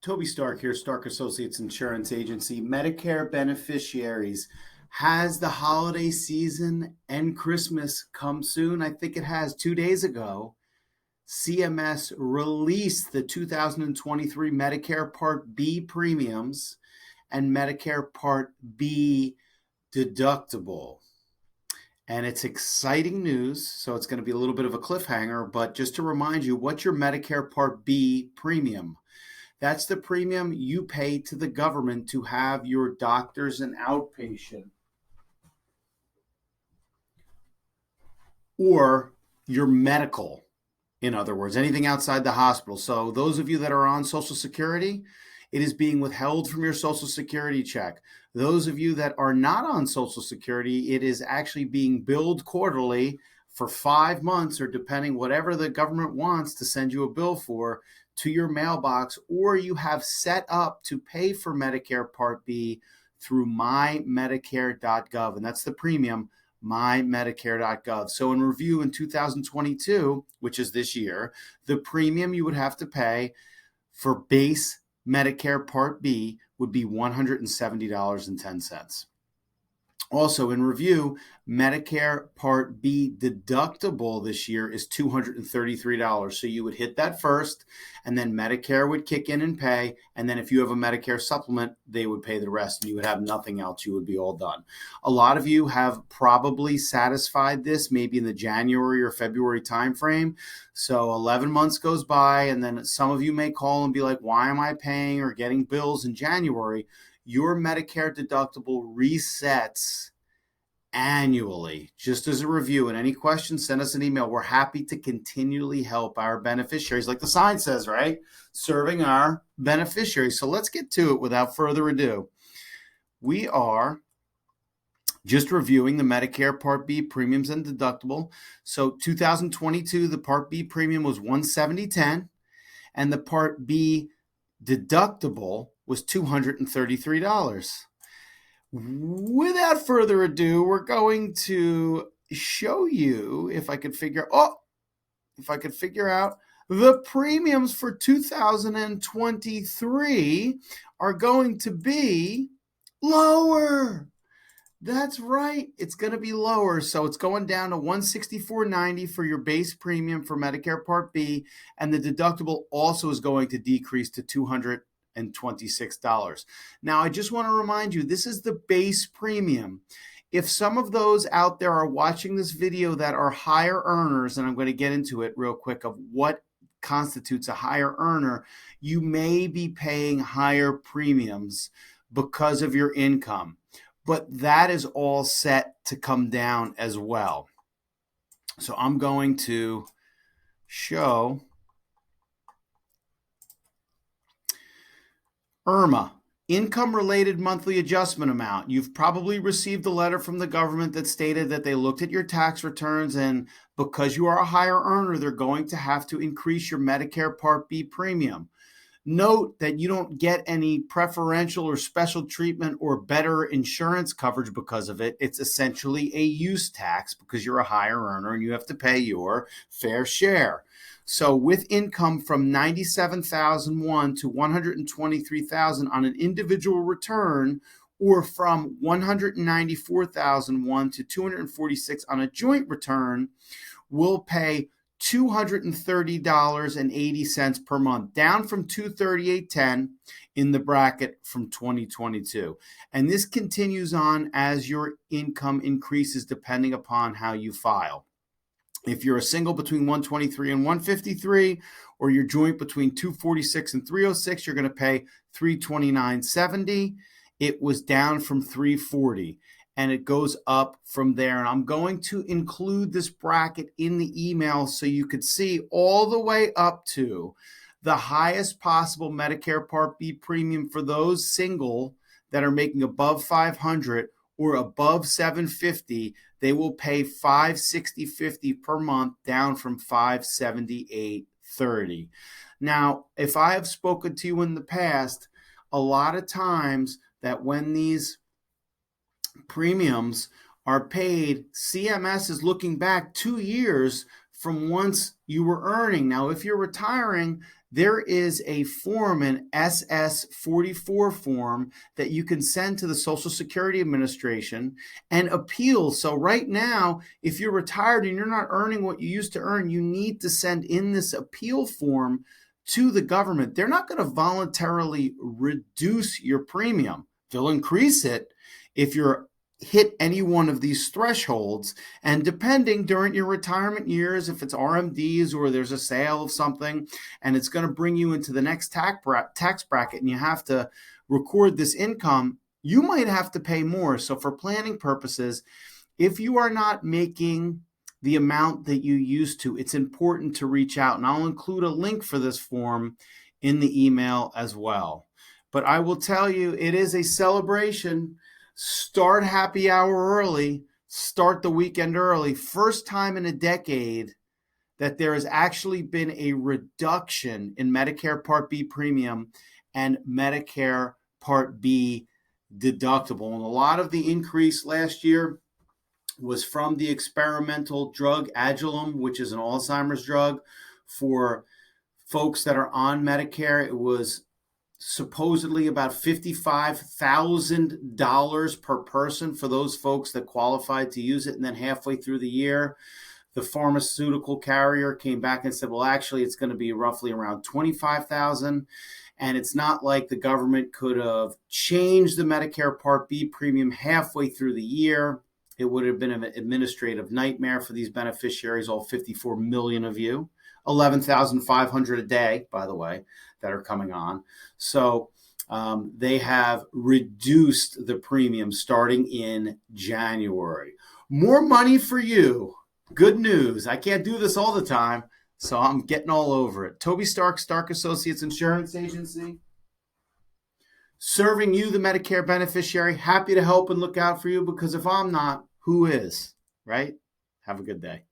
Toby Stark here, Stark Associates Insurance Agency. Medicare beneficiaries. Has the holiday season and Christmas come soon? I think it has. 2 days ago, CMS released the 2023 Medicare Part B premiums and Medicare Part B deductible. And it's exciting news, so it's going to be a little bit of a cliffhanger, but just to remind you, what's your Medicare Part B premium? That's the premium you pay to the government to have your doctors and outpatient or your medical, in other words, anything outside the hospital. So those of you that are on Social Security, it is being withheld from your Social Security check. Those of you that are not on Social Security, it is actually being billed quarterly for 5 months, or depending whatever the government wants to send you a bill for, to your mailbox, or you have set up to pay for Medicare Part B through mymedicare.gov, and that's the premium, mymedicare.gov. So in review, in 2022, which is this year, the premium you would have to pay for base Medicare Part B would be $170.10. Also in review, Medicare Part B deductible this year is $233. So you would hit that first, and then Medicare would kick in and pay. And then if you have a Medicare supplement, they would pay the rest, and you would have nothing else. You would be all done. A lot of you have probably satisfied this maybe in the January or February timeframe. So 11 months goes by, and then some of you may call and be like, why am I paying or getting bills in January? Your Medicare deductible resets annually. Just as a review, and any questions, send us an email. We're happy to continually help our beneficiaries, like the sign says, right? Serving our beneficiaries. So let's get to it without further ado. We are just reviewing the Medicare Part B premiums and deductible. So 2022, the Part B premium was $170.10, and the Part B deductible was $233. Without further ado, we're going to show you if I could figure out the premiums for 2023 are going to be lower. That's right. It's going to be lower. So it's going down to $164.90 for your base premium for Medicare Part B, and the deductible also is going to decrease to $226. Now, I just want to remind you, this is the base premium. If some of those out there are watching this video that are higher earners, and I'm going to get into it real quick of what constitutes a higher earner, you may be paying higher premiums because of your income. But that is all set to come down as well. So I'm going to show IRMA, income-related monthly adjustment amount. You've probably received a letter from the government that stated that they looked at your tax returns, and because you are a higher earner, they're going to have to increase your Medicare Part B premium. Note that you don't get any preferential or special treatment or better insurance coverage because of it. It's essentially a use tax because you're a higher earner and you have to pay your fair share. So with income from $97,001 to $123,000 on an individual return, or from $194,001 to $246,000 on a joint return, we'll pay $230.80 per month, down from $238.10 in the bracket from 2022. And this continues on as your income increases depending upon how you file. If you're a single between 123 and 153, or you're joint between 246 and 306, you're going to pay $329.70. It was down from $340. And it goes up from there. And I'm going to include this bracket in the email so you could see all the way up to the highest possible Medicare Part B premium for those single that are making above $500 or above $750. They will pay $560.50 per month, down from $578.30. Now, if I have spoken to you in the past, a lot of times that when these premiums are paid, CMS is looking back 2 years from once you were earning. Now, if you're retiring, there is a form, an SS-44 form, that you can send to the Social Security Administration and appeal. So right now, if you're retired and you're not earning what you used to earn, you need to send in this appeal form to the government. They're not going to voluntarily reduce your premium. They'll increase it if you're hit any one of these thresholds, and depending during your retirement years, if it's RMDs or there's a sale of something and it's going to bring you into the next tax bracket and you have to record this income, you might have to pay more. So for planning purposes, if you are not making the amount that you used to, it's important to reach out, and I'll include a link for this form in the email as well. But I will tell you, it is a celebration. Start happy hour early, start the weekend early. First time in a decade that there has actually been a reduction in Medicare Part B premium and Medicare Part B deductible. And a lot of the increase last year was from the experimental drug Agilum, which is an Alzheimer's drug for folks that are on Medicare. It was supposedly about $55,000 per person for those folks that qualified to use it. And then halfway through the year, the pharmaceutical carrier came back and said, well, actually, it's going to be roughly around 25,000. And it's not like the government could have changed the Medicare Part B premium halfway through the year. It would have been an administrative nightmare for these beneficiaries, all 54 million of you. 11,500 a day, by the way, that are coming on. So they have reduced the premium starting in January. More money for you. Good news. I can't do this all the time, so I'm getting all over it. Toby Stark, Stark Associates Insurance Agency, serving you, the Medicare beneficiary. Happy to help and look out for you, because if I'm not, who is, right? Have a good day.